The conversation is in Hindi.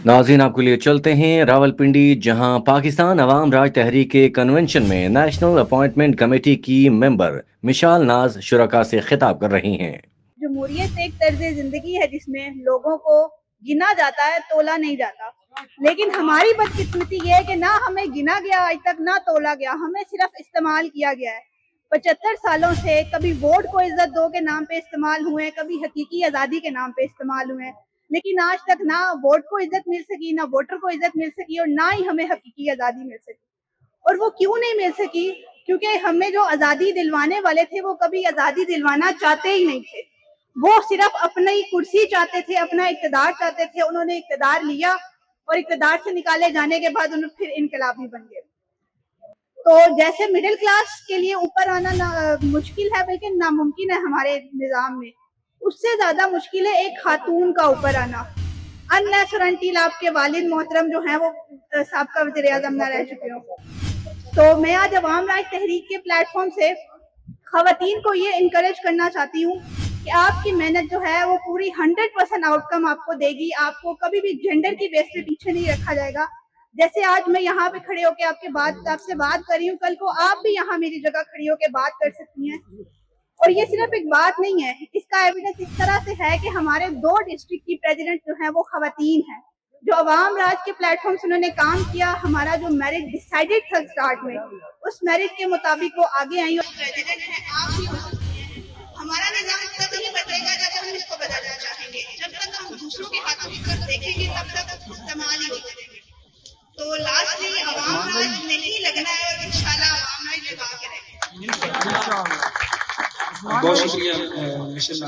नाज़रीन, आपके लिए चलते हैं रावलपिंडी, जहां पाकिस्तान अवाम राज तहरीक के कन्वेंशन में नेशनल अपॉइंटमेंट कमेटी की मेंबर मिशाल नाज शरका से खिताब कर रही हैं। जमहूरियत एक तर्ज जिंदगी है जिसमें लोगों को गिना जाता है, तोला नहीं जाता। लेकिन हमारी बदकिस्मती ये है कि ना हमें गिना गया आज तक, ना तोला गया, हमें सिर्फ इस्तेमाल किया गया है। 75 सालों से कभी वोट को इज्जत दो के नाम पे इस्तेमाल हुए, कभी हकीकी आज़ादी के नाम पे इस्तेमाल हुए, लेकिन आज तक ना वोट को इज्जत मिल सकी, ना वोटर को इज्जत मिल सकी, और ना ही हमें हकीकी आज़ादी मिल सकी। और वो क्यों नहीं मिल सकी? क्योंकि हमें जो आज़ादी दिलवाने वाले थे वो कभी आज़ादी दिलवाना चाहते ही नहीं थे। वो सिर्फ अपनी कुर्सी चाहते थे, अपना इक़्तिदार चाहते थे। उन्होंने इक़्तिदार लिया और इक़्तिदार से निकाले जाने के बाद उन्हें फिर इनकलाबी बन गए। तो जैसे मिडिल क्लास के लिए ऊपर आना मुश्किल है, बल्कि नामुमकिन है हमारे निज़ाम में, उससे ज्यादा मुश्किल है एक खातून का ऊपर आना। अननेचुरल आपके वालिद मोहतरम जो हैं वो साबका वज़ीर आज़म ना रह चुके हो। तो मैं आज अवाम राज तहरीक के प्लेटफॉर्म से खवातीन को ये इनकरेज करना चाहती हूँ कि आपकी मेहनत जो है वो पूरी 100% आउटकम आपको देगी। आपको कभी भी जेंडर की बेस पे पीछे नहीं रखा जाएगा। जैसे आज मैं यहाँ पे खड़े होकर आपसे बात कर रही हूँ, कल को आप भी यहाँ मेरी जगह खड़ी होकर बात कर सकती हैं। और ये सिर्फ एक बात नहीं है, इसका एविडेंस इस तरह से है कि हमारे 2 डिस्ट्रिक्ट की प्रेसिडेंट जो है वो खवातीन हैं, जो अवाम राज के प्लेटफॉर्म से उन्होंने काम किया। हमारा जो मेरिट डिसाइडेड था स्टार्ट में, उस मेरिट के मुताबिक वो आगे आई और प्रेसिडेंट है। आप भी हो सकती हैं। हमारा निजाम तब ही बदलेगा जब हम इसको बदलना चाहेंगे। जब तक हम दूसरों के हाथों की तरफ देखेंगे तब तक इस्तेमाल ही नहीं करेंगे। तो लास्टली अवाम राज नहीं लगना है और इंशाल्लाह अवाम राज लगा के रहेंगे। बहुत शुक्रिया मिशल।